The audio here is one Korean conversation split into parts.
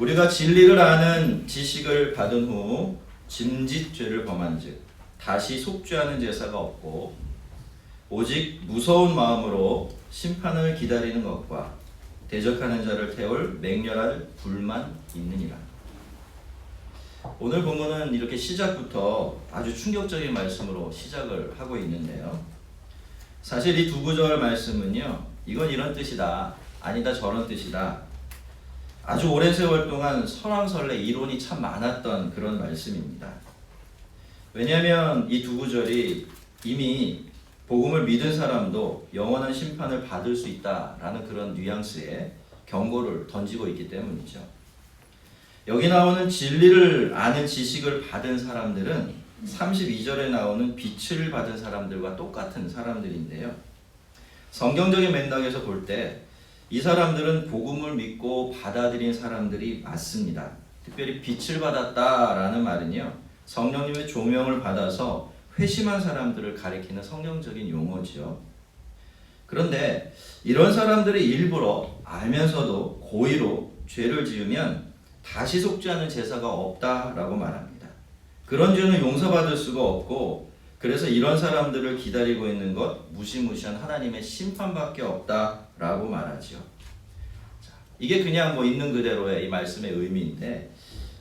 우리가 진리를 아는 지식을 받은 후 짐짓죄를 범한즉 다시 속죄하는 제사가 없고 오직 무서운 마음으로 심판을 기다리는 것과 대적하는 자를 태울 맹렬할 불만 있느니라. 오늘 본문은 이렇게 시작부터 아주 충격적인 말씀으로 시작을 하고 있는데요. 사실 이 두 구절 말씀은요, 이건 이런 뜻이다, 아니다 저런 뜻이다, 아주 오랜 세월 동안 설왕설래 이론이 참 많았던 그런 말씀입니다. 왜냐하면 이 두 구절이 이미 복음을 믿은 사람도 영원한 심판을 받을 수 있다라는 그런 뉘앙스의 경고를 던지고 있기 때문이죠. 여기 나오는 진리를 아는 지식을 받은 사람들은 32절에 나오는 빛을 받은 사람들과 똑같은 사람들인데요. 성경적인 맥락에서 볼 때 이 사람들은 복음을 믿고 받아들인 사람들이 맞습니다. 특별히 빛을 받았다라는 말은요, 성령님의 조명을 받아서 회심한 사람들을 가리키는 성경적인 용어죠. 그런데 이런 사람들이 일부러 알면서도 고의로 죄를 지으면 다시 속죄하는 제사가 없다라고 말합니다. 그런 죄는 용서받을 수가 없고, 그래서 이런 사람들을 기다리고 있는 것 무시무시한 하나님의 심판밖에 없다라고 말하죠. 자, 이게 그냥 있는 그대로의 이 말씀의 의미인데,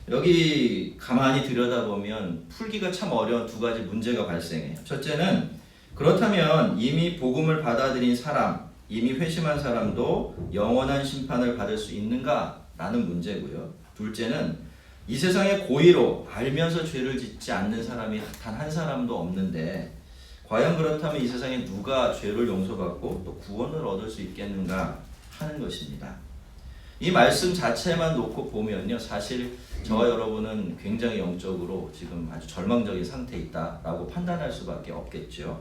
여기 가만히 들여다보면 풀기가 참 어려운 두 가지 문제가 발생해요. 첫째는 그렇다면 이미 복음을 받아들인 사람, 이미 회심한 사람도 영원한 심판을 받을 수 있는가? 라는 문제고요. 둘째는 이 세상에 고의로 알면서 죄를 짓지 않는 사람이 단 한 사람도 없는데, 과연 그렇다면 이 세상에 누가 죄를 용서받고 또 구원을 얻을 수 있겠는가 하는 것입니다. 이 말씀 자체만 놓고 보면요, 사실 저와 여러분은 굉장히 영적으로 지금 아주 절망적인 상태에 있다라고 판단할 수밖에 없겠죠.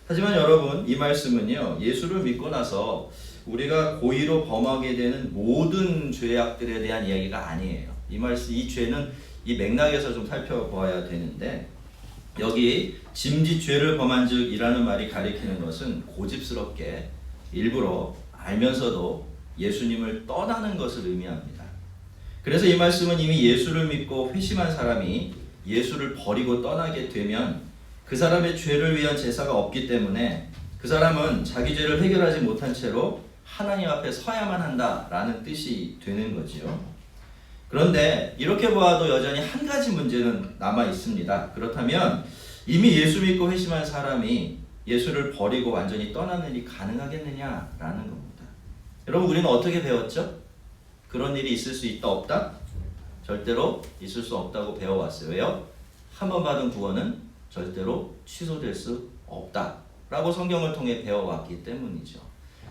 하지만 여러분, 이 말씀은요, 예수를 믿고 나서 우리가 고의로 범하게 되는 모든 죄악들에 대한 이야기가 아니에요. 이 죄는 이 맥락에서 좀 살펴보아야 되는데, 여기 짐짓죄를 범한즉이라는 말이 가리키는 것은 고집스럽게 일부러 알면서도 예수님을 떠나는 것을 의미합니다. 그래서 이 말씀은 이미 예수를 믿고 회심한 사람이 예수를 버리고 떠나게 되면 그 사람의 죄를 위한 제사가 없기 때문에 그 사람은 자기 죄를 해결하지 못한 채로 하나님 앞에 서야만 한다라는 뜻이 되는 거지요. 그런데 이렇게 보아도 여전히 한 가지 문제는 남아 있습니다. 그렇다면 이미 예수 믿고 회심한 사람이 예수를 버리고 완전히 떠나는 일이 가능하겠느냐라는 겁니다. 여러분, 우리는 어떻게 배웠죠? 그런 일이 있을 수 있다, 없다? 절대로 있을 수 없다고 배워왔어요. 왜요? 한 번 받은 구원은 절대로 취소될 수 없다라고 성경을 통해 배워왔기 때문이죠.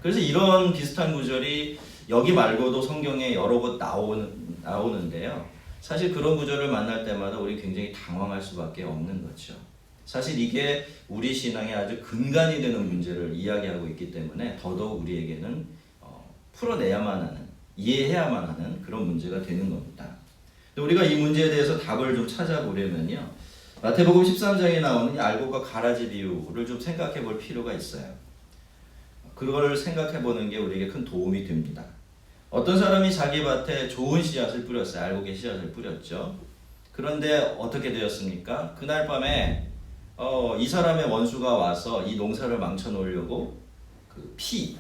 그래서 이런 비슷한 구절이 여기 말고도 성경에 여러 곳 나오는데요. 사실 그런 구절을 만날 때마다 우리 굉장히 당황할 수밖에 없는 거죠. 사실 이게 우리 신앙의 아주 근간이 되는 문제를 이야기하고 있기 때문에 더더욱 우리에게는 풀어내야만 하는, 이해해야만 하는 그런 문제가 되는 겁니다. 우리가 이 문제에 대해서 답을 좀 찾아보려면요, 마태복음 13장에 나오는 이 알곡과 가라지 비유를 좀 생각해 볼 필요가 있어요. 그걸 생각해 보는 게 우리에게 큰 도움이 됩니다. 어떤 사람이 자기 밭에 좋은 씨앗을 뿌렸어요. 알곡의 씨앗을 뿌렸죠. 그런데 어떻게 되었습니까? 그날 밤에 이 사람의 원수가 와서 이 농사를 망쳐놓으려고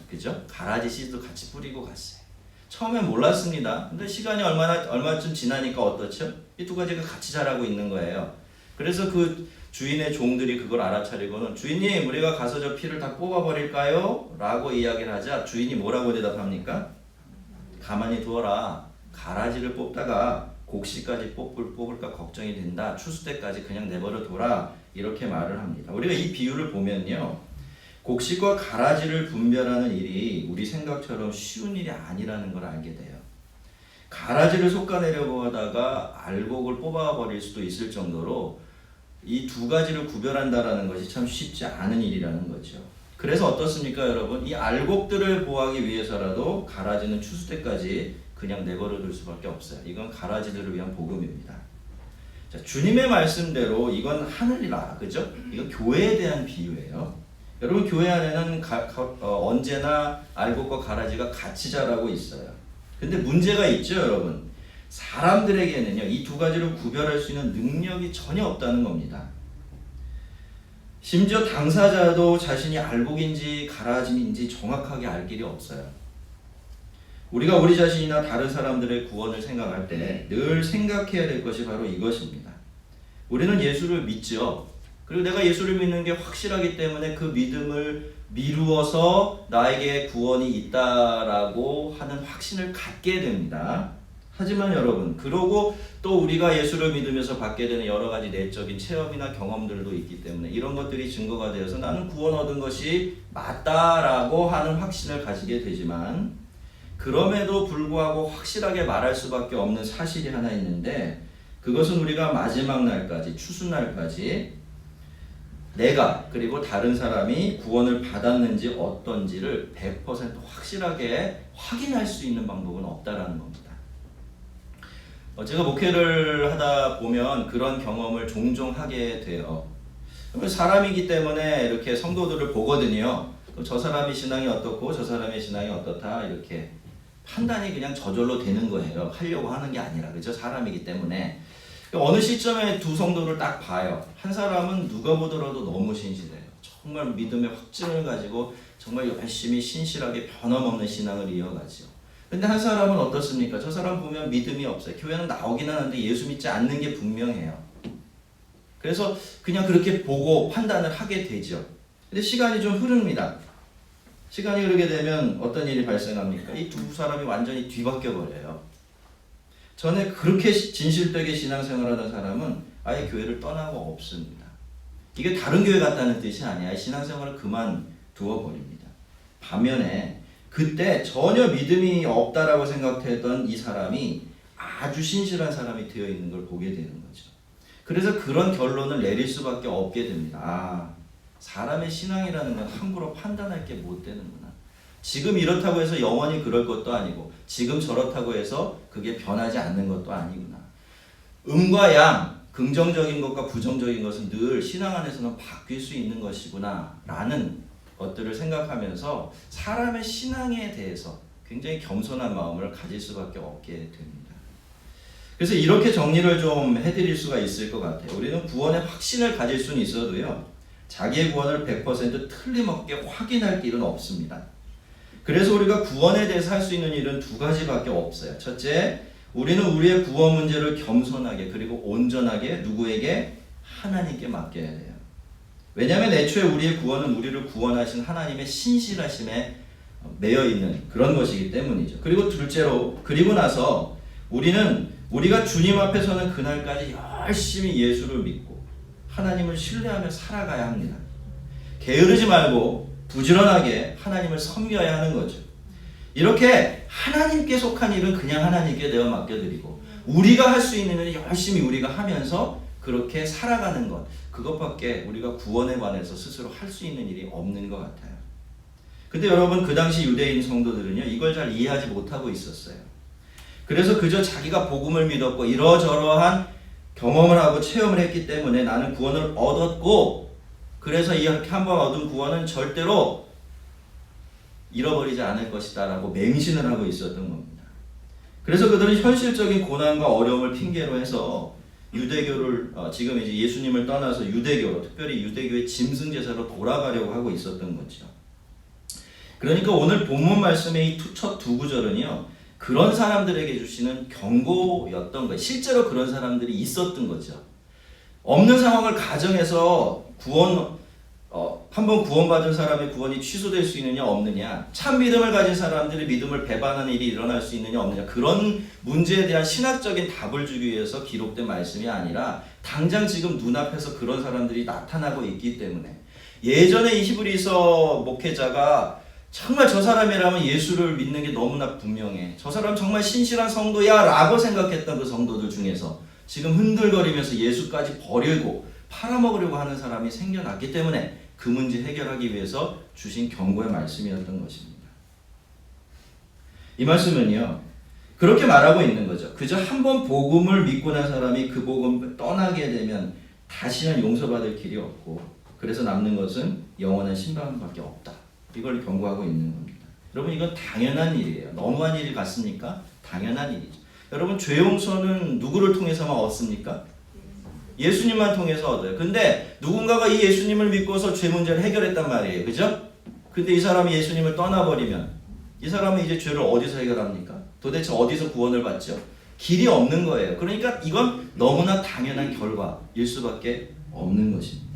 그죠? 가라지 씨도 같이 뿌리고 갔어요. 처음엔 몰랐습니다. 근데 시간이 얼마쯤 지나니까 어떻죠? 이 두 가지가 같이 자라고 있는 거예요. 그래서 그 주인의 종들이 그걸 알아차리고는, 주인님, 우리가 가서 저 피를 다 뽑아버릴까요? 라고 이야기를 하자 주인이 뭐라고 대답합니까? 가만히 두어라. 가라지를 뽑다가 곡식까지 뽑을까 걱정이 된다. 추수 때까지 그냥 내버려 둬라. 이렇게 말을 합니다. 우리가 이 비유를 보면요, 곡식과 가라지를 분별하는 일이 우리 생각처럼 쉬운 일이 아니라는 걸 알게 돼요. 가라지를 솎아내려고 하다가 알곡을 뽑아버릴 수도 있을 정도로 이 두 가지를 구별한다라는 것이 참 쉽지 않은 일이라는 거죠. 그래서 어떻습니까, 여러분? 이 알곡들을 보호하기 위해서라도 가라지는 추수 때까지 그냥 내버려둘 수밖에 없어요. 이건 가라지들을 위한 복음입니다. 자, 주님의 말씀대로 이건 하늘이라, 그죠? 이건 교회에 대한 비유예요. 여러분, 교회 안에는 언제나 알곡과 가라지가 같이 자라고 있어요. 근데 문제가 있죠, 여러분. 사람들에게는요, 이 두 가지를 구별할 수 있는 능력이 전혀 없다는 겁니다. 심지어 당사자도 자신이 알곡인지 가라짐인지 정확하게 알 길이 없어요. 우리가 우리 자신이나 다른 사람들의 구원을 생각할 때 늘 생각해야 될 것이 바로 이것입니다. 우리는 예수를 믿죠. 그리고 내가 예수를 믿는 게 확실하기 때문에 그 믿음을 미루어서 나에게 구원이 있다라고 하는 확신을 갖게 됩니다. 하지만 여러분, 그러고 또 우리가 예수를 믿으면서 받게 되는 여러 가지 내적인 체험이나 경험들도 있기 때문에 이런 것들이 증거가 되어서 나는 구원 얻은 것이 맞다라고 하는 확신을 가지게 되지만, 그럼에도 불구하고 확실하게 말할 수밖에 없는 사실이 하나 있는데, 그것은 우리가 마지막 날까지, 추수날까지 내가 그리고 다른 사람이 구원을 받았는지 어떤지를 100% 확실하게 확인할 수 있는 방법은 없다라는 겁니다. 제가 목회를 하다 보면 그런 경험을 종종 하게 돼요. 사람이기 때문에 이렇게 성도들을 보거든요. 저 사람의 신앙이 어떻고 저 사람의 신앙이 어떻다, 이렇게 판단이 그냥 저절로 되는 거예요. 하려고 하는 게 아니라, 그죠? 사람이기 때문에. 어느 시점에 두 성도를 딱 봐요. 한 사람은 누가 보더라도 너무 신실해요. 정말 믿음의 확증을 가지고 정말 열심히 신실하게 변함없는 신앙을 이어가죠. 근데 한 사람은 어떻습니까? 저 사람 보면 믿음이 없어요. 교회는 나오긴 하는데 예수 믿지 않는 게 분명해요. 그래서 그냥 그렇게 보고 판단을 하게 되죠. 근데 시간이 좀 흐릅니다. 시간이 흐르게 되면 어떤 일이 발생합니까? 이 두 사람이 완전히 뒤바뀌어 버려요. 전에 그렇게 진실되게 신앙생활하던 사람은 아예 교회를 떠나고 없습니다. 이게 다른 교회 갔다는 뜻이 아니야. 신앙생활을 그만두어 버립니다. 반면에 그때 전혀 믿음이 없다라고 생각했던 이 사람이 아주 신실한 사람이 되어 있는 걸 보게 되는 거죠. 그래서 그런 결론을 내릴 수밖에 없게 됩니다. 아, 사람의 신앙이라는 건 함부로 판단할 게 못 되는구나. 지금 이렇다고 해서 영원히 그럴 것도 아니고, 지금 저렇다고 해서 그게 변하지 않는 것도 아니구나. 음과 양, 긍정적인 것과 부정적인 것은 늘 신앙 안에서는 바뀔 수 있는 것이구나 라는 것들을 생각하면서 사람의 신앙에 대해서 굉장히 겸손한 마음을 가질 수밖에 없게 됩니다. 그래서 이렇게 정리를 좀 해드릴 수가 있을 것 같아요. 우리는 구원의 확신을 가질 수는 있어도요, 자기의 구원을 100% 틀림없게 확인할 길은 없습니다. 그래서 우리가 구원에 대해서 할 수 있는 일은 두 가지밖에 없어요. 첫째, 우리는 우리의 구원 문제를 겸손하게 그리고 온전하게 누구에게? 하나님께 맡겨야 돼요. 왜냐하면 애초에 우리의 구원은 우리를 구원하신 하나님의 신실하심에 매여 있는 그런 것이기 때문이죠. 그리고 둘째로, 그리고 나서 우리가 주님 앞에 서는 그날까지 열심히 예수를 믿고 하나님을 신뢰하며 살아가야 합니다. 게으르지 말고 부지런하게 하나님을 섬겨야 하는 거죠. 이렇게 하나님께 속한 일은 그냥 하나님께 내어 맡겨드리고, 우리가 할 수 있는 일은 열심히 우리가 하면서 그렇게 살아가는 것, 그것밖에 우리가 구원에 관해서 스스로 할 수 있는 일이 없는 것 같아요. 근데 여러분, 그 당시 유대인 성도들은요, 이걸 잘 이해하지 못하고 있었어요. 그래서 그저 자기가 복음을 믿었고 이러저러한 경험을 하고 체험을 했기 때문에 나는 구원을 얻었고, 그래서 이렇게 한번 얻은 구원은 절대로 잃어버리지 않을 것이다 라고 맹신을 하고 있었던 겁니다. 그래서 그들은 현실적인 고난과 어려움을 핑계로 해서 유대교를 지금 이제 예수님을 떠나서 유대교로, 특별히 유대교의 짐승제사로 돌아가려고 하고 있었던 거죠. 그러니까 오늘 본문 말씀의 이 첫 두 구절은요, 그런 사람들에게 주시는 경고였던 거예요. 실제로 그런 사람들이 있었던 거죠. 없는 상황을 가정해서 한번 구원받은 사람의 구원이 취소될 수 있느냐 없느냐, 참 믿음을 가진 사람들이 믿음을 배반하는 일이 일어날 수 있느냐 없느냐, 그런 문제에 대한 신학적인 답을 주기 위해서 기록된 말씀이 아니라 당장 지금 눈앞에서 그런 사람들이 나타나고 있기 때문에, 예전에 이 히브리서 목회자가 정말 저 사람이라면 예수를 믿는 게 너무나 분명해, 저 사람 정말 신실한 성도야 라고 생각했던 그 성도들 중에서 지금 흔들거리면서 예수까지 버리고 팔아먹으려고 하는 사람이 생겨났기 때문에 그 문제 해결하기 위해서 주신 경고의 말씀이었던 것입니다. 이 말씀은요, 그렇게 말하고 있는 거죠. 그저 한번 복음을 믿고 난 사람이 그 복음을 떠나게 되면 다시는 용서받을 길이 없고, 그래서 남는 것은 영원한 심판밖에 없다. 이걸 경고하고 있는 겁니다. 여러분, 이건 당연한 일이에요. 너무한 일 같습니까? 당연한 일이죠. 여러분 죄 용서는 누구를 통해서만 얻습니까? 예수님만 통해서 얻어요. 근데 누군가가 이 예수님을 믿고서 죄 문제를 해결했단 말이에요. 그죠? 근데 이 사람이 예수님을 떠나버리면 이 사람은 이제 죄를 어디서 해결합니까? 도대체 어디서 구원을 받죠? 길이 없는 거예요. 그러니까 이건 너무나 당연한 결과일 수밖에 없는 것입니다.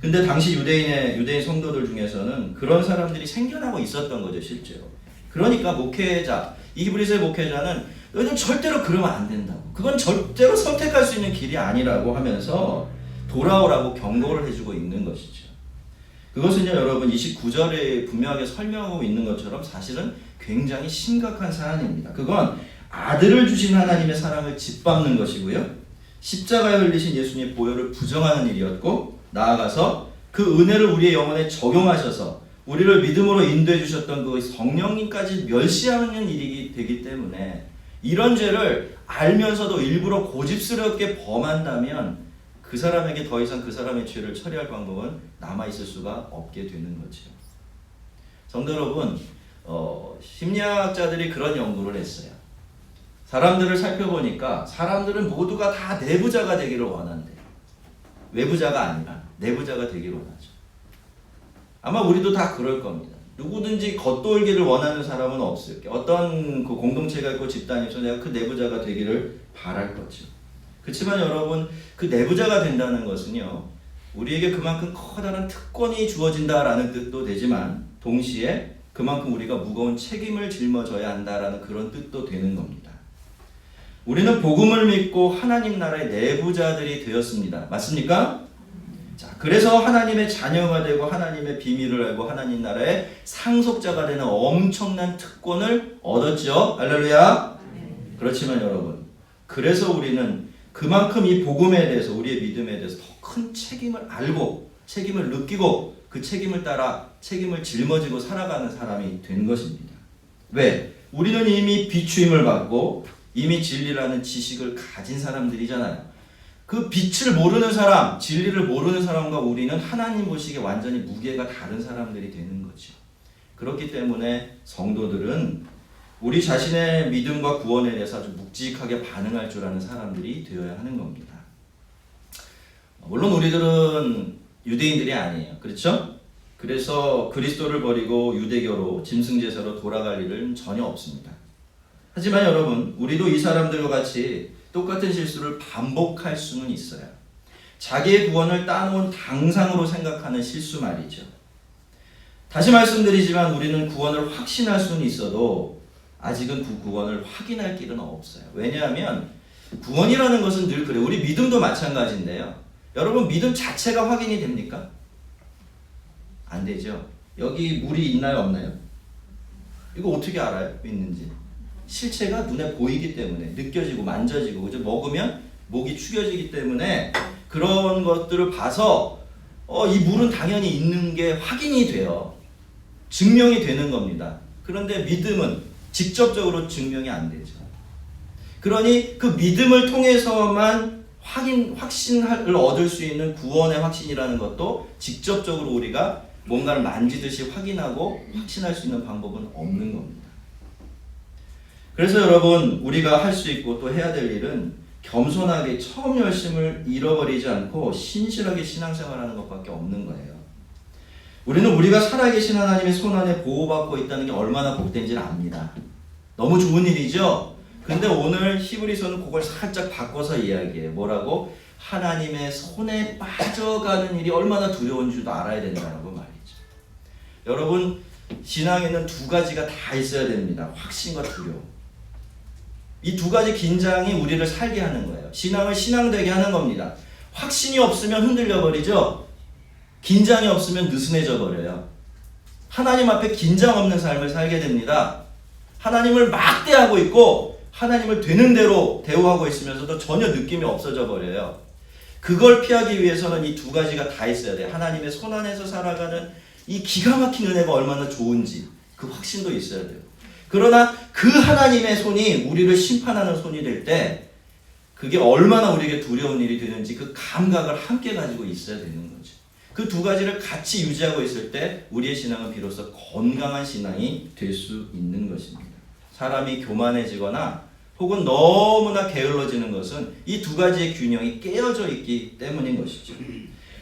근데 당시 유대인 성도들 중에서는 그런 사람들이 생겨나고 있었던 거죠, 실제로. 그러니까 목회자, 이브리스의 목회자는 너희는 절대로 그러면 안 된다고. 그건 절대로 선택할 수 있는 길이 아니라고 하면서 돌아오라고 경고를 해주고 있는 것이죠. 그것은요, 여러분 29절에 분명하게 설명하고 있는 것처럼 사실은 굉장히 심각한 사안입니다. 그건 아들을 주신 하나님의 사랑을 짓밟는 것이고요. 십자가에 흘리신 예수님의 보혈을 부정하는 일이었고, 나아가서 그 은혜를 우리의 영혼에 적용하셔서 우리를 믿음으로 인도해 주셨던 그 성령님까지 멸시하는 일이 되기 때문에 이런 죄를 알면서도 일부러 고집스럽게 범한다면 그 사람에게 더 이상 그 사람의 죄를 처리할 방법은 남아있을 수가 없게 되는 거죠. 성도 여러분, 심리학자들이 그런 연구를 했어요. 사람들을 살펴보니까 사람들은 모두가 다 내부자가 되기를 원한대요. 외부자가 아니라 내부자가 되기를 원하죠. 아마 우리도 다 그럴 겁니다. 누구든지 겉돌기를 원하는 사람은 없을 게 어떤 그 공동체가 있고 집단이 있어 내가 그 내부자가 되기를 바랄 거죠. 그렇지만 여러분, 그 내부자가 된다는 것은요, 우리에게 그만큼 커다란 특권이 주어진다라는 뜻도 되지만 동시에 그만큼 우리가 무거운 책임을 짊어져야 한다라는 그런 뜻도 되는 겁니다. 우리는 복음을 믿고 하나님 나라의 내부자들이 되었습니다. 맞습니까? 자, 그래서 하나님의 자녀가 되고 하나님의 비밀을 알고 하나님 나라의 상속자가 되는 엄청난 특권을 얻었죠. 할렐루야. 그렇지만 여러분, 그래서 우리는 그만큼 이 복음에 대해서, 우리의 믿음에 대해서 더 큰 책임을 알고 책임을 느끼고 그 책임을 따라 책임을 짊어지고 살아가는 사람이 된 것입니다. 왜? 우리는 이미 비추임을 받고 이미 진리라는 지식을 가진 사람들이잖아요. 그 빛을 모르는 사람, 진리를 모르는 사람과 우리는 하나님 보시기에 완전히 무게가 다른 사람들이 되는 거죠. 그렇기 때문에 성도들은 우리 자신의 믿음과 구원에 대해서 아주 묵직하게 반응할 줄 아는 사람들이 되어야 하는 겁니다. 물론 우리들은 유대인들이 아니에요. 그렇죠? 그래서 그리스도를 버리고 유대교로 짐승제사로 돌아갈 일은 전혀 없습니다. 하지만 여러분, 우리도 이 사람들과 같이 똑같은 실수를 반복할 수는 있어요. 자기의 구원을 따놓은 당상으로 생각하는 실수 말이죠. 다시 말씀드리지만 우리는 구원을 확신할 수는 있어도 아직은 그 구원을 확인할 길은 없어요. 왜냐하면 구원이라는 것은 늘 그래요. 우리 믿음도 마찬가지인데요. 여러분, 믿음 자체가 확인이 됩니까? 안 되죠. 여기 물이 있나요, 없나요? 이거 어떻게 알아요? 있는지. 실체가 눈에 보이기 때문에, 느껴지고 만져지고, 그죠? 먹으면 목이 축여지기 때문에 그런 것들을 봐서 이 물은 당연히 있는 게 확인이 돼요. 증명이 되는 겁니다. 그런데 믿음은 직접적으로 증명이 안 되죠. 그러니 그 믿음을 통해서만 확신을 얻을 수 있는 구원의 확신이라는 것도 직접적으로 우리가 뭔가를 만지듯이 확인하고 확신할 수 있는 방법은 없는 겁니다. 그래서 여러분, 우리가 할 수 있고 또 해야 될 일은 겸손하게 처음 열심을 잃어버리지 않고 신실하게 신앙생활하는 것밖에 없는 거예요. 우리는 우리가 살아계신 하나님의 손안에 보호받고 있다는 게 얼마나 복된지를 압니다. 너무 좋은 일이죠? 근데 오늘 히브리서는 그걸 살짝 바꿔서 이야기해요. 뭐라고? 하나님의 손에 빠져가는 일이 얼마나 두려운 줄도 알아야 된다고 말이죠. 여러분, 신앙에는 두 가지가 다 있어야 됩니다. 확신과 두려움. 이 두 가지 긴장이 우리를 살게 하는 거예요. 신앙을 신앙되게 하는 겁니다. 확신이 없으면 흔들려 버리죠. 긴장이 없으면 느슨해져 버려요. 하나님 앞에 긴장 없는 삶을 살게 됩니다. 하나님을 막 대하고 있고 하나님을 되는 대로 대우하고 있으면서도 전혀 느낌이 없어져 버려요. 그걸 피하기 위해서는 이 두 가지가 다 있어야 돼요. 하나님의 손 안에서 살아가는 이 기가 막힌 은혜가 얼마나 좋은지 그 확신도 있어야 돼요. 그러나 그 하나님의 손이 우리를 심판하는 손이 될 때 그게 얼마나 우리에게 두려운 일이 되는지 그 감각을 함께 가지고 있어야 되는 거죠. 그 두 가지를 같이 유지하고 있을 때 우리의 신앙은 비로소 건강한 신앙이 될 수 있는 것입니다. 사람이 교만해지거나 혹은 너무나 게을러지는 것은 이 두 가지의 균형이 깨어져 있기 때문인 것이죠.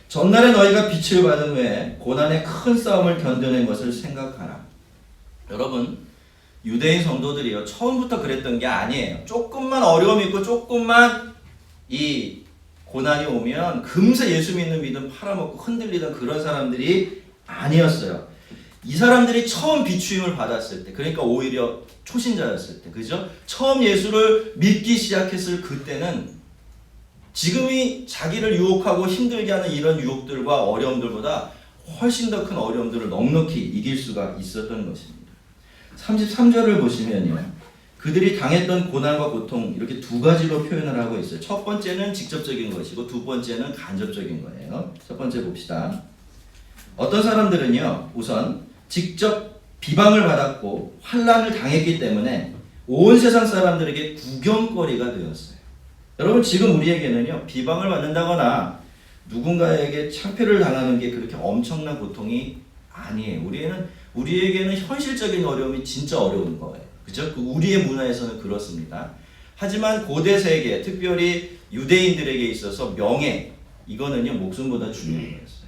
전날에 너희가 빛을 받은 후에 고난의 큰 싸움을 견뎌낸 것을 생각하라. 여러분, 유대인 성도들이요, 처음부터 그랬던 게 아니에요. 조금만 어려움이 있고 조금만 이 고난이 오면 금세 예수 믿는 믿음 팔아먹고 흔들리던 그런 사람들이 아니었어요. 이 사람들이 처음 비추임을 받았을 때, 그러니까 오히려 초신자였을 때, 그죠? 처음 예수를 믿기 시작했을 그때는 지금이 자기를 유혹하고 힘들게 하는 이런 유혹들과 어려움들보다 훨씬 더 큰 어려움들을 넉넉히 이길 수가 있었던 것입니다. 33절을 보시면요, 그들이 당했던 고난과 고통 이렇게 두 가지로 표현을 하고 있어요. 첫 번째는 직접적인 것이고 두 번째는 간접적인 거예요. 첫 번째 봅시다. 어떤 사람들은요, 우선 직접 비방을 받았고 환난을 당했기 때문에 온 세상 사람들에게 구경거리가 되었어요. 여러분, 지금 우리에게는요, 비방을 받는다거나 누군가에게 창피를 당하는 게 그렇게 엄청난 고통이 아니에요. 우리에게는 현실적인 어려움이 진짜 어려운 거예요. 그죠? 우리의 문화에서는 그렇습니다. 하지만 고대 세계, 특별히 유대인들에게 있어서 명예, 이거는요, 목숨보다 중요한 거였어요.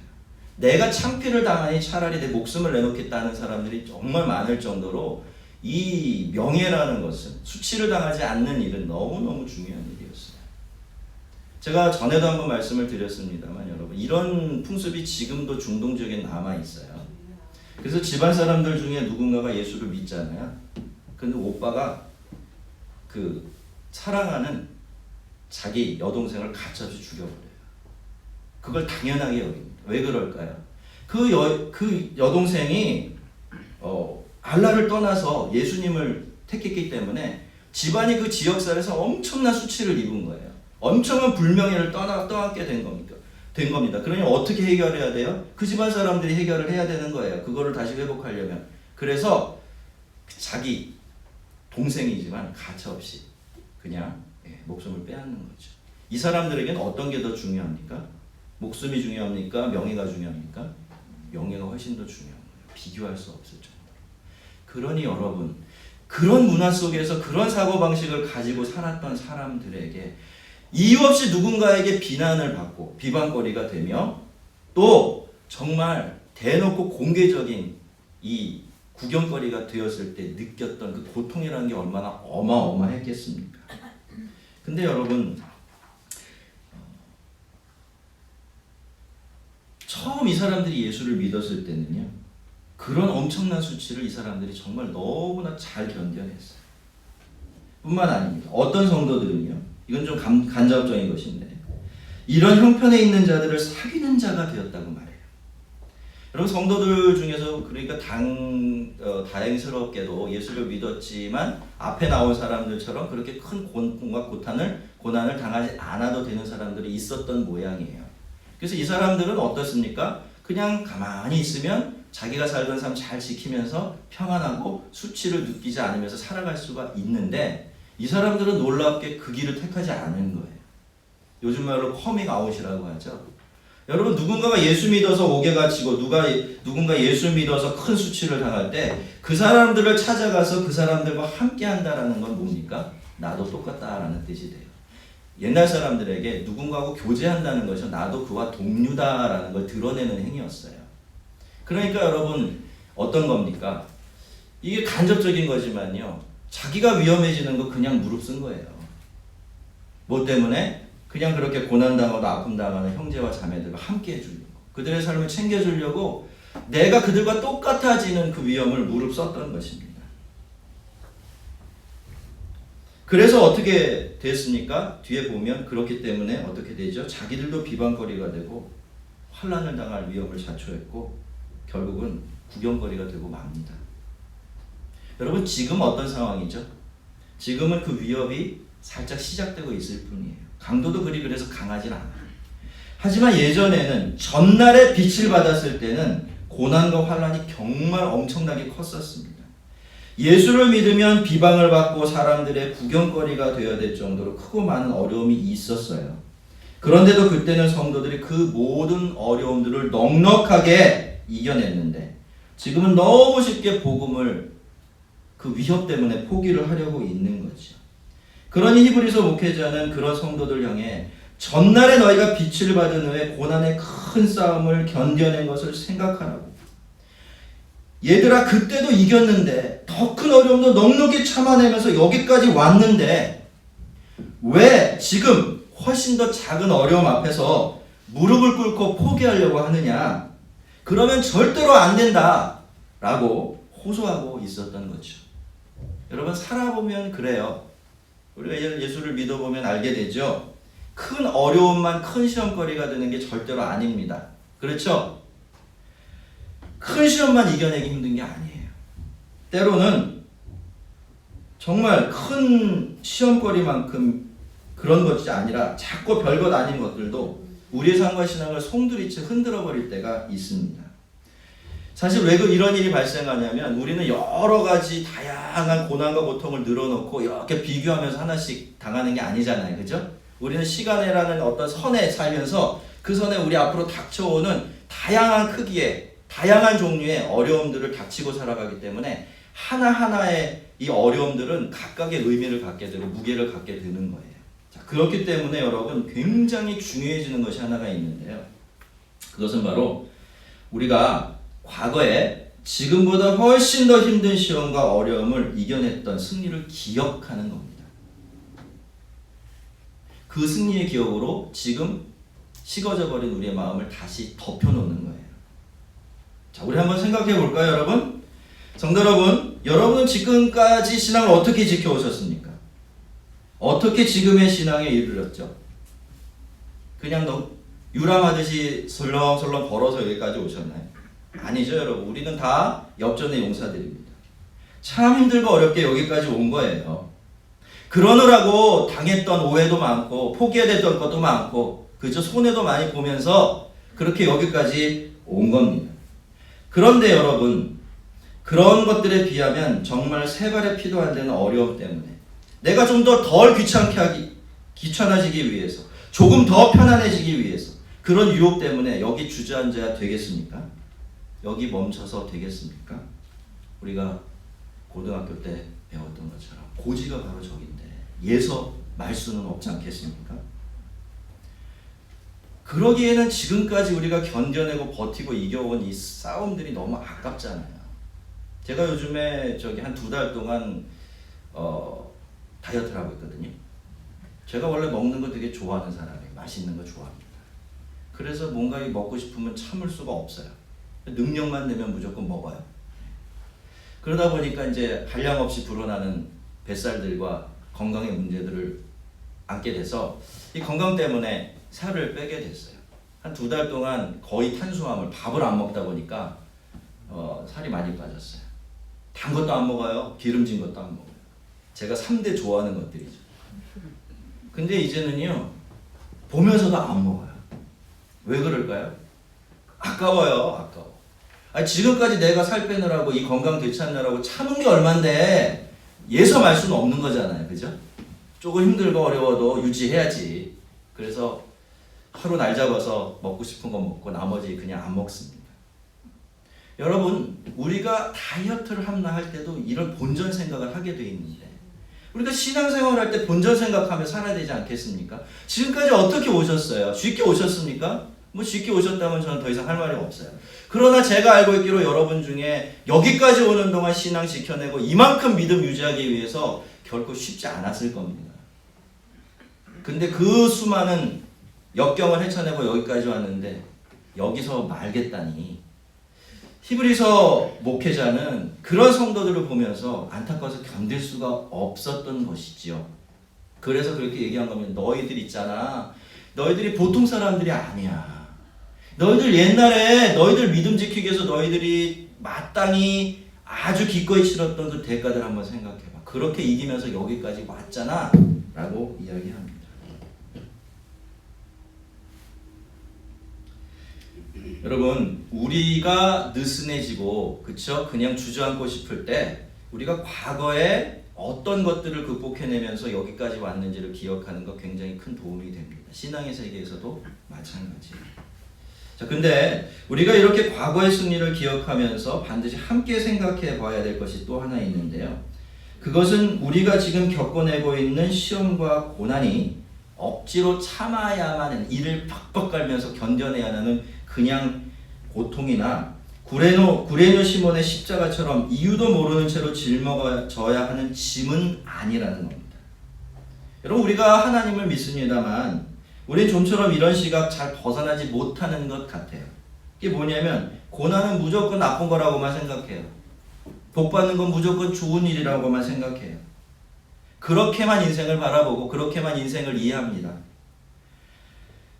내가 창피를 당하니 차라리 내 목숨을 내놓겠다는 사람들이 정말 많을 정도로 이 명예라는 것은, 수치를 당하지 않는 일은 너무너무 중요한 일이었어요. 제가 전에도 한번 말씀을 드렸습니다만 여러분, 이런 풍습이 지금도 중동 지역에 남아있어요. 그래서 집안 사람들 중에 누군가가 예수를 믿잖아요. 근데 오빠가 그 사랑하는 자기 여동생을 가짜없이 죽여버려요. 그걸 당연하게 여깁니다. 왜 그럴까요? 그 여동생이 알라를 떠나서 예수님을 택했기 때문에 집안이 그 지역사회에서 엄청난 수치를 입은 거예요. 엄청난 불명예를 떠안게 된 겁니다. 그러니 어떻게 해결해야 돼요? 그 집안 사람들이 해결을 해야 되는 거예요. 그거를 다시 회복하려면. 그래서 자기 동생이지만 가차없이 그냥 목숨을 빼앗는 거죠. 이 사람들에게는 어떤 게 더 중요합니까? 목숨이 중요합니까? 명예가 중요합니까? 명예가 훨씬 더 중요한 거예요. 비교할 수 없을 정도로. 그러니 여러분, 그런 문화 속에서 그런 사고방식을 가지고 살았던 사람들에게 이유 없이 누군가에게 비난을 받고 비방거리가 되며 또 정말 대놓고 공개적인 이 구경거리가 되었을 때 느꼈던 그 고통이라는 게 얼마나 어마어마했겠습니까? 근데 여러분, 처음 이 사람들이 예수를 믿었을 때는요, 그런 엄청난 수치를 이 사람들이 정말 너무나 잘 견뎌냈어요. 뿐만 아닙니다. 어떤 성도들은요, 이건 좀 간접적인 것인데, 이런 형편에 있는 자들을 사귀는 자가 되었다고 말해요. 여러분, 성도들 중에서 그러니까 다행스럽게도 예수를 믿었지만 앞에 나온 사람들처럼 그렇게 큰 고통과 고난을 당하지 않아도 되는 사람들이 있었던 모양이에요. 그래서 이 사람들은 어떻습니까? 그냥 가만히 있으면 자기가 살던 삶 잘 지키면서 평안하고 수치를 느끼지 않으면서 살아갈 수가 있는데, 이 사람들은 놀랍게 그 길을 택하지 않은 거예요. 요즘 말로 커밍아웃이라고 하죠. 여러분, 누군가가 예수 믿어서 옥에 갇히고 누군가 예수 믿어서 큰 수치를 당할 때 그 사람들을 찾아가서 그 사람들과 함께 한다라는 건 뭡니까? 나도 똑같다라는 뜻이 돼요. 옛날 사람들에게 누군가하고 교제한다는 것은 나도 그와 동료다라는 걸 드러내는 행위였어요. 그러니까 여러분, 어떤 겁니까? 이게 간접적인 거지만요, 자기가 위험해지는 거 그냥 무릅쓴 거예요. 뭐 때문에? 그냥 그렇게 고난당하고 아픔당하는 형제와 자매들과 함께 해주려고, 그들의 삶을 챙겨주려고 내가 그들과 똑같아지는 그 위험을 무릅썼던 것입니다. 그래서 어떻게 됐습니까? 뒤에 보면 그렇기 때문에 어떻게 되죠? 자기들도 비방거리가 되고 환난을 당할 위험을 자초했고 결국은 구경거리가 되고 맙니다. 여러분, 지금 어떤 상황이죠? 지금은 그 위협이 살짝 시작되고 있을 뿐이에요. 강도도 그래서 강하진 않아요. 하지만 예전에는 전날에 빛을 받았을 때는 고난과 환난이 정말 엄청나게 컸었습니다. 예수를 믿으면 비방을 받고 사람들의 구경거리가 되어야 될 정도로 크고 많은 어려움이 있었어요. 그런데도 그때는 성도들이 그 모든 어려움들을 넉넉하게 이겨냈는데, 지금은 너무 쉽게 복음을 그 위협 때문에 포기를 하려고 있는 거죠. 그러니 히브리서 목회자는 그런 성도들 향해 전날에 너희가 빛을 받은 후에 고난의 큰 싸움을 견뎌낸 것을 생각하라고. 얘들아, 그때도 이겼는데 더 큰 어려움도 넉넉히 참아내면서 여기까지 왔는데 왜 지금 훨씬 더 작은 어려움 앞에서 무릎을 꿇고 포기하려고 하느냐? 그러면 절대로 안 된다 라고 호소하고 있었던 거죠. 여러분, 살아보면 그래요. 우리가 예수를 믿어보면 알게 되죠. 큰 어려움만 큰 시험거리가 되는 게 절대로 아닙니다. 그렇죠? 큰 시험만 이겨내기 힘든 게 아니에요. 때로는 정말 큰 시험거리만큼 그런 것이 아니라 작고 별것 아닌 것들도 우리의 삶과 신앙을 송두리째 흔들어버릴 때가 있습니다. 사실 왜 이런 일이 발생하냐면 우리는 여러 가지 다양한 고난과 고통을 늘어놓고 이렇게 비교하면서 하나씩 당하는 게 아니잖아요. 그죠? 우리는 시간이라는 어떤 선에 살면서 그 선에 우리 앞으로 닥쳐오는 다양한 크기의 다양한 종류의 어려움들을 닥치고 살아가기 때문에 하나하나의 이 어려움들은 각각의 의미를 갖게 되고 무게를 갖게 되는 거예요. 자, 그렇기 때문에 여러분 굉장히 중요해지는 것이 하나가 있는데요. 그것은 바로 우리가 과거에 지금보다 훨씬 더 힘든 시험과 어려움을 이겨냈던 승리를 기억하는 겁니다. 그 승리의 기억으로 지금 식어져 버린 우리의 마음을 다시 덮여놓는 거예요. 자, 우리 한번 생각해 볼까요, 여러분? 성도 여러분, 여러분은 지금까지 신앙을 어떻게 지켜오셨습니까? 어떻게 지금의 신앙에 이르렀죠? 그냥 유람하듯이 설렁설렁 걸어서 여기까지 오셨나요? 아니죠, 여러분. 우리는 다 엽전의 용사들입니다. 참 힘들고 어렵게 여기까지 온 거예요. 그러느라고 당했던 오해도 많고 포기해야 됐던 것도 많고 그저 손해도 많이 보면서 그렇게 여기까지 온 겁니다. 그런데 여러분, 그런 것들에 비하면 정말 세 발의 피도 안 되는 어려움 때문에 내가 좀 더 덜 귀찮아지기 위해서, 조금 더 편안해지기 위해서 그런 유혹 때문에 여기 주저앉아야 되겠습니까? 여기 멈춰서 되겠습니까? 우리가 고등학교 때 배웠던 것처럼 고지가 바로 저긴데 예서 말 수는 없지 않겠습니까? 그러기에는 지금까지 우리가 견뎌내고 버티고 이겨온 이 싸움들이 너무 아깝잖아요. 제가 요즘에 한 2달 동안 다이어트를 하고 있거든요. 제가 원래 먹는 거 되게 좋아하는 사람이에요. 맛있는 거 좋아합니다. 그래서 뭔가 먹고 싶으면 참을 수가 없어요. 능력만 되면 무조건 먹어요. 그러다 보니까 이제 한량없이 불어나는 뱃살들과 건강의 문제들을 안게 돼서 이 건강 때문에 살을 빼게 됐어요. 한 2달 동안 거의 탄수화물, 밥을 안 먹다 보니까 살이 많이 빠졌어요. 단 것도 안 먹어요. 기름진 것도 안 먹어요. 제가 3대 좋아하는 것들이죠. 근데 이제는요, 보면서도 안 먹어요. 왜 그럴까요? 아까워요. 아까워. 아니, 지금까지 내가 살 빼느라고 이 건강 되찾느라고 참은 게 얼만데 예서 말 수는 없는 거잖아요. 그죠? 조금 힘들고 어려워도 유지해야지. 그래서 하루 날 잡아서 먹고 싶은 거 먹고 나머지 그냥 안 먹습니다. 여러분, 우리가 다이어트를 한다 할 때도 이런 본전 생각을 하게 돼 있는데 우리가 신앙생활을 할 때 본전 생각하며 살아야 되지 않겠습니까? 지금까지 어떻게 오셨어요? 쉽게 오셨습니까? 뭐 쉽게 오셨다면 저는 더 이상 할 말이 없어요. 그러나 제가 알고 있기로 여러분 중에 여기까지 오는 동안 신앙 지켜내고 이만큼 믿음 유지하기 위해서 결코 쉽지 않았을 겁니다. 근데 그 수많은 역경을 헤쳐내고 여기까지 왔는데 여기서 말겠다니. 히브리서 목회자는 그런 성도들을 보면서 안타까워서 견딜 수가 없었던 것이지요. 그래서 그렇게 얘기한 거면 너희들 있잖아. 너희들이 보통 사람들이 아니야. 너희들 옛날에 너희들 믿음 지키기 위해서 너희들이 마땅히 아주 기꺼이 치렀던 그 대가들 한번 생각해봐. 그렇게 이기면서 여기까지 왔잖아 라고 이야기합니다. 여러분, 우리가 느슨해지고 그쵸? 그냥 주저앉고 싶을 때 우리가 과거에 어떤 것들을 극복해내면서 여기까지 왔는지를 기억하는 거 굉장히 큰 도움이 됩니다. 신앙의 세계에서도 마찬가지예요. 자, 근데 우리가 이렇게 과거의 승리를 기억하면서 반드시 함께 생각해 봐야 될 것이 또 하나 있는데요. 그것은 우리가 지금 겪어내고 있는 시험과 고난이 억지로 참아야만 하는, 이를 팍팍 깔면서 견뎌내야 하는 그냥 고통이나 구레노 시몬의 십자가처럼 이유도 모르는 채로 짊어져야 하는 짐은 아니라는 겁니다. 여러분, 우리가 하나님을 믿습니다만 우린 좀처럼 이런 시각 잘 벗어나지 못하는 것 같아요. 이게 뭐냐면 고난은 무조건 나쁜 거라고만 생각해요. 복 받는 건 무조건 좋은 일이라고만 생각해요. 그렇게만 인생을 바라보고 그렇게만 인생을 이해합니다.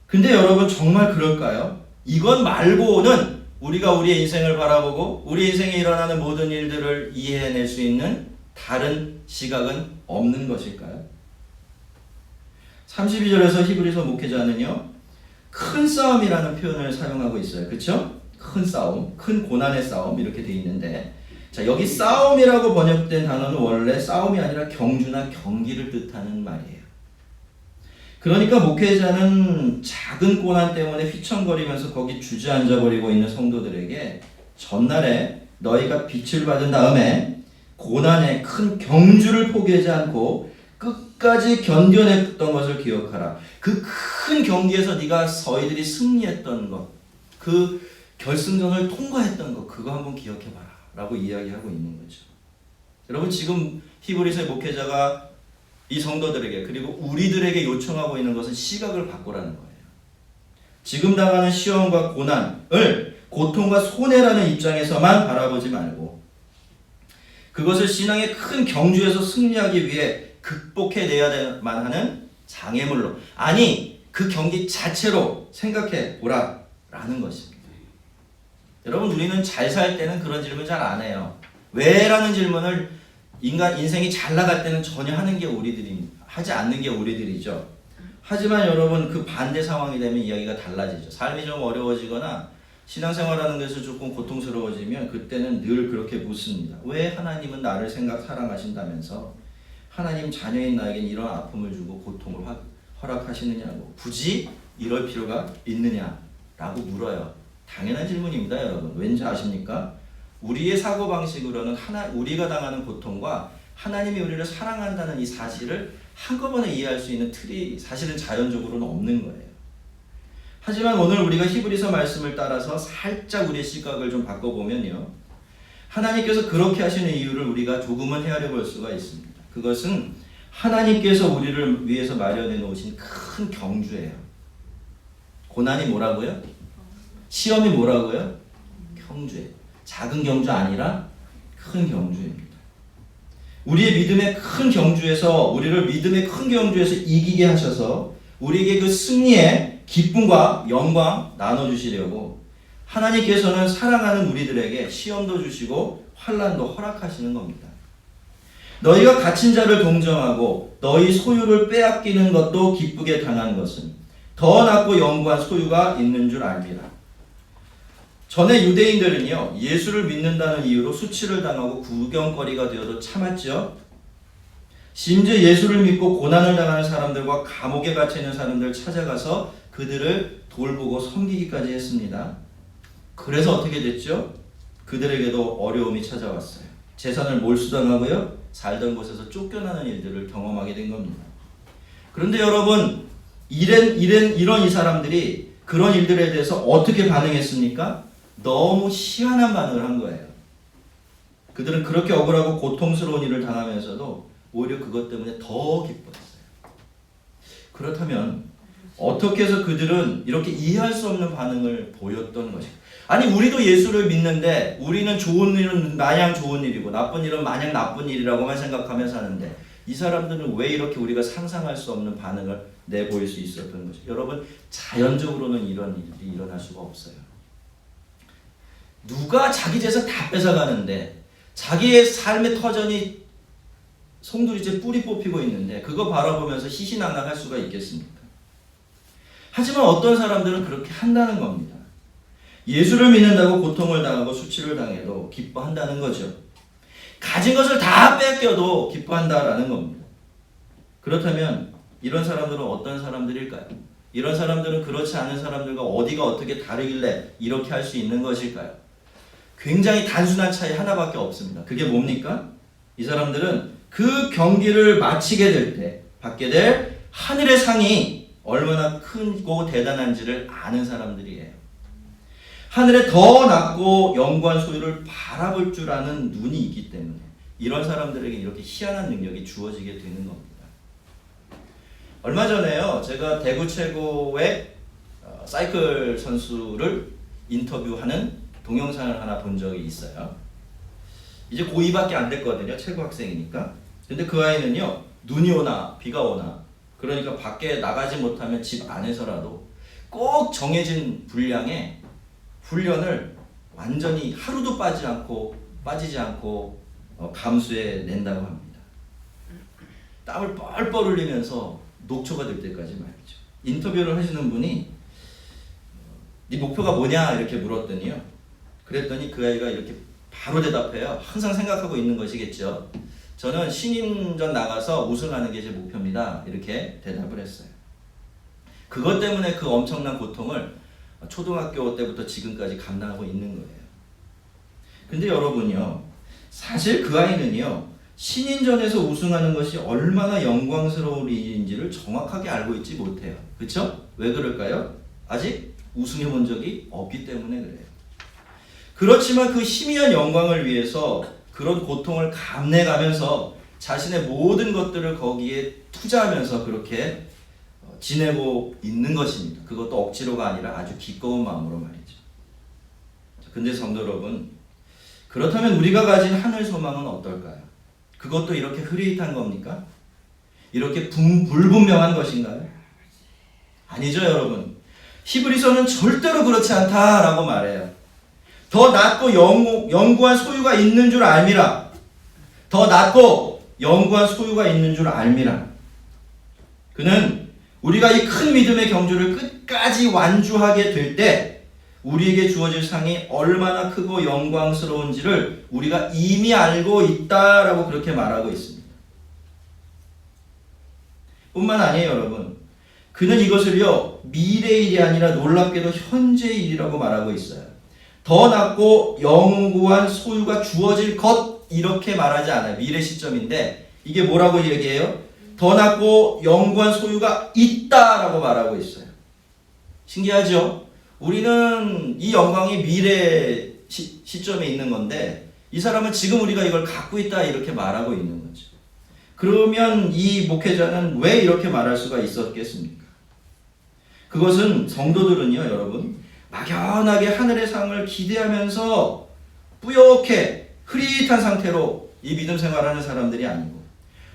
근데 여러분, 정말 그럴까요? 이것 말고는 우리가 우리의 인생을 바라보고 우리 인생에 일어나는 모든 일들을 이해해낼 수 있는 다른 시각은 없는 것일까요? 32절에서 히브리서 목회자는요, 큰 싸움이라는 표현을 사용하고 있어요. 그렇죠? 큰 싸움, 큰 고난의 싸움 이렇게 되어 있는데, 자, 여기 싸움이라고 번역된 단어는 원래 싸움이 아니라 경주나 경기를 뜻하는 말이에요. 그러니까 목회자는 작은 고난 때문에 휘청거리면서 거기 주저앉아 버리고 있는 성도들에게 전날에 너희가 빛을 받은 다음에 고난의 큰 경주를 포기하지 않고 끝까지 견뎌냈던 것을 기억하라. 그 큰 경기에서 네가 너희들이 승리했던 것, 그 결승전을 통과했던 것, 그거 한번 기억해봐라 라고 이야기하고 있는 거죠. 여러분, 지금 히브리서의 목회자가 이 성도들에게 그리고 우리들에게 요청하고 있는 것은 시각을 바꾸라는 거예요. 지금 당하는 시험과 고난을 고통과 손해라는 입장에서만 바라보지 말고 그것을 신앙의 큰 경주에서 승리하기 위해 극복해내야만 하는 장애물로, 아니 그 경기 자체로 생각해 보라라는 것입니다. 여러분, 우리는 잘 살 때는 그런 질문 잘 안 해요. 왜? 라는 질문을 인생이 잘 나갈 때는 전혀 하지 않는 게 우리들이죠. 하지만 여러분, 그 반대 상황이 되면 이야기가 달라지죠. 삶이 좀 어려워지거나 신앙생활하는 데서 조금 고통스러워지면 그때는 늘 그렇게 묻습니다. 왜 하나님은 나를 사랑하신다면서 하나님 자녀인 나에겐 이런 아픔을 주고 고통을 허락하시느냐고, 굳이 이럴 필요가 있느냐라고 물어요. 당연한 질문입니다, 여러분. 왠지 아십니까? 우리의 사고방식으로는 우리가 당하는 고통과 하나님이 우리를 사랑한다는 이 사실을 한꺼번에 이해할 수 있는 틀이 사실은 자연적으로는 없는 거예요. 하지만 오늘 우리가 히브리서 말씀을 따라서 살짝 우리의 시각을 좀 바꿔보면요, 하나님께서 그렇게 하시는 이유를 우리가 조금은 헤아려 볼 수가 있습니다. 그것은 하나님께서 우리를 위해서 마련해 놓으신 큰 경주예요. 고난이 뭐라고요? 시험이 뭐라고요? 경주예요. 작은 경주 아니라 큰 경주입니다. 우리의 믿음의 큰 경주에서, 우리를 믿음의 큰 경주에서 이기게 하셔서 우리에게 그 승리의 기쁨과 영광 나눠주시려고 하나님께서는 사랑하는 우리들에게 시험도 주시고 환난도 허락하시는 겁니다. 너희가 갇힌 자를 동정하고 너희 소유를 빼앗기는 것도 기쁘게 당한 것은 더 낫고 영구한 소유가 있는 줄 압니다. 전에 유대인들은요, 예수를 믿는다는 이유로 수치를 당하고 구경거리가 되어도 참았죠. 심지어 예수를 믿고 고난을 당하는 사람들과 감옥에 갇혀 있는 사람들을 찾아가서 그들을 돌보고 섬기기까지 했습니다. 그래서 어떻게 됐죠? 그들에게도 어려움이 찾아왔어요. 재산을 몰수당하고요, 살던 곳에서 쫓겨나는 일들을 경험하게 된 겁니다. 그런데 여러분, 이런 이 사람들이 그런 일들에 대해서 어떻게 반응했습니까? 너무 희한한 반응을 한 거예요. 그들은 그렇게 억울하고 고통스러운 일을 당하면서도 오히려 그것 때문에 더 기뻤어요. 그렇다면 어떻게 해서 그들은 이렇게 이해할 수 없는 반응을 보였던 것일까? 아니, 우리도 예수를 믿는데 우리는 좋은 일은 마냥 좋은 일이고 나쁜 일은 마냥 나쁜 일이라고만 생각하며 사는데 이 사람들은 왜 이렇게 우리가 상상할 수 없는 반응을 내보일 수 있었던 것이? 여러분, 자연적으로는 이런 일이 일어날 수가 없어요. 누가 자기 재산 다 뺏어가는데 자기의 삶의 터전이 송두리째 뿌리 뽑히고 있는데 그거 바라보면서 희희낙낙할 수가 있겠습니까? 하지만 어떤 사람들은 그렇게 한다는 겁니다. 예수를 믿는다고 고통을 당하고 수치를 당해도 기뻐한다는 거죠. 가진 것을 다 뺏겨도 기뻐한다라는 겁니다. 그렇다면 이런 사람들은 어떤 사람들일까요? 이런 사람들은 그렇지 않은 사람들과 어디가 어떻게 다르길래 이렇게 할 수 있는 것일까요? 굉장히 단순한 차이 하나밖에 없습니다. 그게 뭡니까? 이 사람들은 그 경기를 마치게 될 때 받게 될 하늘의 상이 얼마나 크고 대단한지를 아는 사람들이에요. 하늘에 더 낮고 영광 소유를 바라볼 줄 아는 눈이 있기 때문에 이런 사람들에게 이렇게 희한한 능력이 주어지게 되는 겁니다. 얼마 전에요, 제가 대구 최고의 사이클 선수를 인터뷰하는 동영상을 하나 본 적이 있어요. 이제 고2밖에 안 됐거든요. 최고 학생이니까. 근데 그 아이는요, 눈이 오나 비가 오나, 그러니까 밖에 나가지 못하면 집 안에서라도 꼭 정해진 분량의 훈련을 완전히 하루도 빠지지 않고 감수해 낸다고 합니다. 땀을 뻘뻘 흘리면서 녹초가 될 때까지 말이죠. 인터뷰를 하시는 분이 네 목표가 뭐냐 이렇게 물었더니요. 그랬더니 그 아이가 이렇게 바로 대답해요. 항상 생각하고 있는 것이겠죠. 저는 신인전 나가서 우승하는 게 제 목표입니다. 이렇게 대답을 했어요. 그것 때문에 그 엄청난 고통을 초등학교 때부터 지금까지 감당하고 있는 거예요. 근데 여러분요, 사실 그 아이는요, 신인전에서 우승하는 것이 얼마나 영광스러운 일인지를 정확하게 알고 있지 못해요. 그렇죠? 왜 그럴까요? 아직 우승해 본 적이 없기 때문에 그래요. 그렇지만 그 희미한 영광을 위해서 그런 고통을 감내가면서 자신의 모든 것들을 거기에 투자하면서 그렇게 지내고 있는 것입니다. 그것도 억지로가 아니라 아주 기꺼운 마음으로 말이죠. 근데 성도 여러분, 그렇다면 우리가 가진 하늘 소망은 어떨까요? 그것도 이렇게 흐릿한 겁니까? 이렇게 불분명한 것인가요? 아니죠, 여러분. 히브리서는 절대로 그렇지 않다라고 말해요. 더 낮고 영구한 소유가 있는 줄 알미라. 더 낮고 영구한 소유가 있는 줄 알미라. 그는 우리가 이 큰 믿음의 경주를 끝까지 완주하게 될 때 우리에게 주어질 상이 얼마나 크고 영광스러운지를 우리가 이미 알고 있다라고 그렇게 말하고 있습니다. 뿐만 아니에요, 여러분. 그는 이것을요, 미래의 일이 아니라 놀랍게도 현재의 일이라고 말하고 있어요. 더 낮고 영구한 소유가 주어질 것, 이렇게 말하지 않아요. 미래 시점인데 이게 뭐라고 얘기해요? 더 낮고 영구한 소유가 있다라고 말하고 있어요. 신기하죠? 우리는 이 영광이 미래 시점에 있는 건데 이 사람은 지금 우리가 이걸 갖고 있다 이렇게 말하고 있는 거죠. 그러면 이 목회자는 왜 이렇게 말할 수가 있었겠습니까? 그것은 성도들은요, 여러분, 막연하게 하늘의 상을 기대하면서 뿌옇게 흐릿한 상태로 이 믿음 생활하는 사람들이 아니고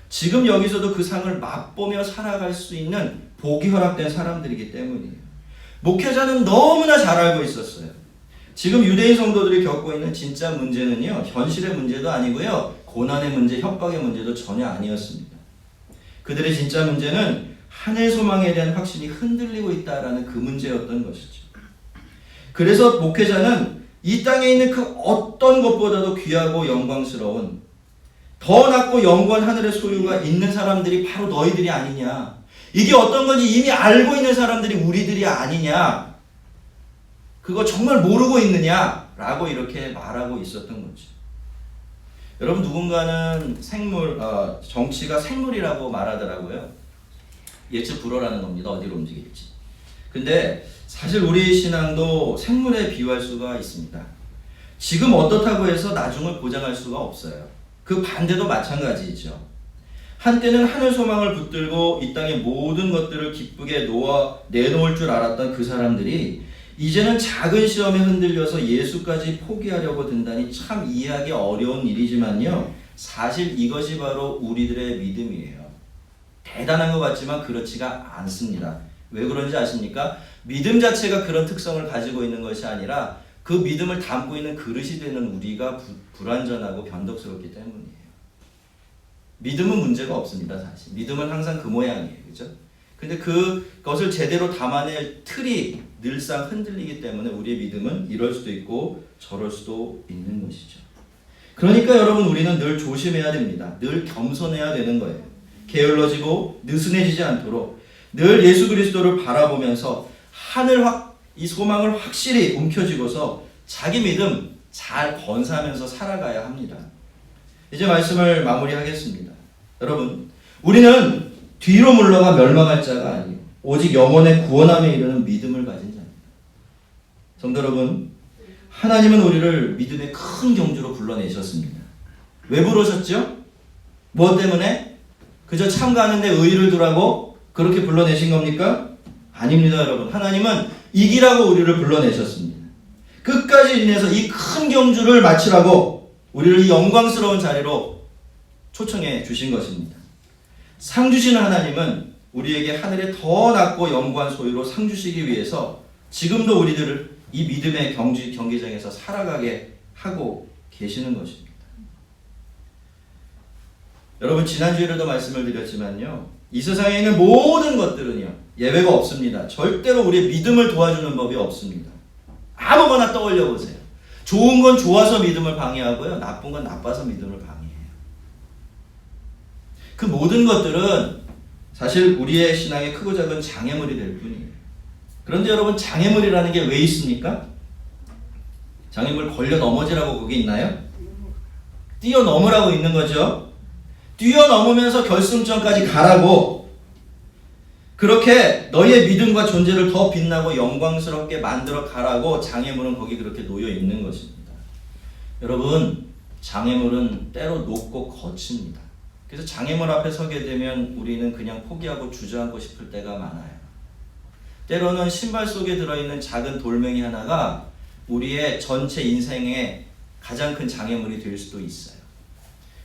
지금 여기서도 그 상을 맛보며 살아갈 수 있는 복이 허락된 사람들이기 때문이에요. 목회자는 너무나 잘 알고 있었어요. 지금 유대인 성도들이 겪고 있는 진짜 문제는요, 현실의 문제도 아니고요, 고난의 문제, 협박의 문제도 전혀 아니었습니다. 그들의 진짜 문제는 하늘 소망에 대한 확신이 흔들리고 있다라는 그 문제였던 것이죠. 그래서 목회자는 이 땅에 있는 그 어떤 것보다도 귀하고 영광스러운 더 낮고 영원한 하늘의 소유가 있는 사람들이 바로 너희들이 아니냐. 이게 어떤 건지 이미 알고 있는 사람들이 우리들이 아니냐. 그거 정말 모르고 있느냐. 라고 이렇게 말하고 있었던 거죠. 여러분, 누군가는 정치가 생물이라고 말하더라고요. 예측 불허라는 겁니다. 어디로 움직일지. 근데 사실 우리 신앙도 생물에 비유할 수가 있습니다. 지금 어떻다고 해서 나중을 보장할 수가 없어요. 그 반대도 마찬가지죠. 한때는 하늘 소망을 붙들고 이 땅의 모든 것들을 기쁘게 내놓을 줄 알았던 그 사람들이 이제는 작은 시험에 흔들려서 예수까지 포기하려고 든다니 참 이해하기 어려운 일이지만요, 사실 이것이 바로 우리들의 믿음이에요. 대단한 것 같지만 그렇지가 않습니다. 왜 그런지 아십니까? 믿음 자체가 그런 특성을 가지고 있는 것이 아니라 그 믿음을 담고 있는 그릇이 되는 우리가 불완전하고 변덕스럽기 때문이에요. 믿음은 문제가 없습니다, 사실. 믿음은 항상 그 모양이에요. 그죠? 근데 그것을 제대로 담아낼 틀이 늘상 흔들리기 때문에 우리의 믿음은 이럴 수도 있고 저럴 수도 있는 것이죠. 그러니까 여러분, 우리는 늘 조심해야 됩니다. 늘 겸손해야 되는 거예요. 게을러지고 느슨해지지 않도록 늘 예수 그리스도를 바라보면서 이 소망을 확실히 움켜쥐고서 자기 믿음 잘 건사하면서 살아가야 합니다. 이제 말씀을 마무리하겠습니다. 여러분, 우리는 뒤로 물러가 멸망할 자가 아니요 오직 영혼의 구원함에 이르는 믿음을 가진 자입니다. 성도 여러분, 하나님은 우리를 믿음의 큰 경주로 불러내셨습니다. 왜 부르셨죠? 무엇 때문에? 그저 참가하는데 의의를 두라고 그렇게 불러내신 겁니까? 아닙니다, 여러분. 하나님은 이기라고 우리를 불러내셨습니다. 끝까지 인내해서 이 큰 경주를 마치라고 우리를 이 영광스러운 자리로 초청해 주신 것입니다. 상 주시는 하나님은 우리에게 하늘에 더 낮고 영광 소유로 상 주시기 위해서 지금도 우리들을 이 믿음의 경기장에서 살아가게 하고 계시는 것입니다. 여러분, 지난주에도 말씀을 드렸지만요, 이 세상에 있는 모든 것들은요 예외가 없습니다. 절대로 우리의 믿음을 도와주는 법이 없습니다. 아무거나 떠올려 보세요. 좋은 건 좋아서 믿음을 방해하고요, 나쁜 건 나빠서 믿음을 방해해요. 그 모든 것들은 사실 우리의 신앙의 크고 작은 장애물이 될 뿐이에요. 그런데 여러분, 장애물이라는 게 왜 있습니까? 장애물 걸려 넘어지라고 거기 있나요? 뛰어넘으라고 있는 거죠. 뛰어넘으면서 결승점까지 가라고, 그렇게 너희의 믿음과 존재를 더 빛나고 영광스럽게 만들어 가라고 장애물은 거기 그렇게 놓여 있는 것입니다. 여러분, 장애물은 때로 높고 거칩니다. 그래서 장애물 앞에 서게 되면 우리는 그냥 포기하고 주저앉고 싶을 때가 많아요. 때로는 신발 속에 들어있는 작은 돌멩이 하나가 우리의 전체 인생의 가장 큰 장애물이 될 수도 있어요.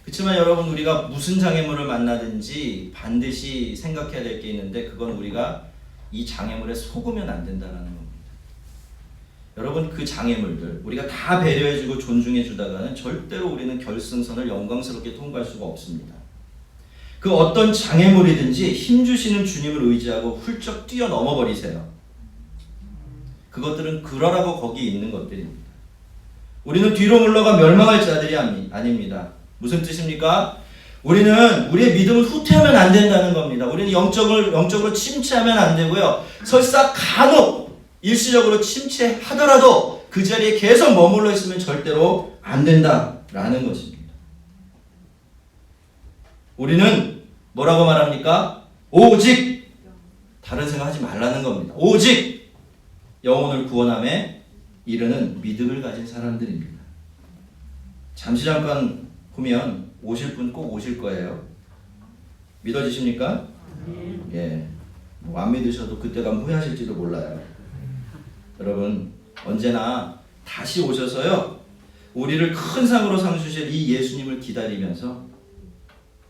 그렇지만 여러분, 우리가 무슨 장애물을 만나든지 반드시 생각해야 될 게 있는데, 그건 우리가 이 장애물에 속으면 안 된다는 겁니다. 여러분, 그 장애물들 우리가 다 배려해주고 존중해주다가는 절대로 우리는 결승선을 영광스럽게 통과할 수가 없습니다. 그 어떤 장애물이든지 힘주시는 주님을 의지하고 훌쩍 뛰어넘어 버리세요. 그것들은 그러라고 거기 있는 것들입니다. 우리는 뒤로 물러가 멸망할 자들이 아닙니다. 무슨 뜻입니까? 우리는 우리의 믿음을 후퇴하면 안 된다는 겁니다. 우리는 영적으로 침체하면 안 되고요, 설사 간혹 일시적으로 침체하더라도 그 자리에 계속 머물러 있으면 절대로 안 된다라는 것입니다. 우리는 뭐라고 말합니까? 오직, 다른 생각 하지 말라는 겁니다. 오직 영혼을 구원함에 이르는 믿음을 가진 사람들입니다. 잠시 잠깐 보면 오실 분 꼭 오실 거예요. 믿어지십니까? 예. 뭐 안 믿으셔도 그때 가면 후회하실지도 몰라요. 여러분, 언제나 다시 오셔서요, 우리를 큰 상으로 상주실 이 예수님을 기다리면서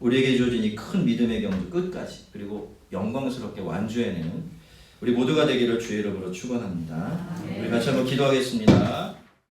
우리에게 주어진 이 큰 믿음의 경주 끝까지, 그리고 영광스럽게 완주해내는 우리 모두가 되기를 주의 이름으로 축원합니다. 우리 같이 한번 기도하겠습니다.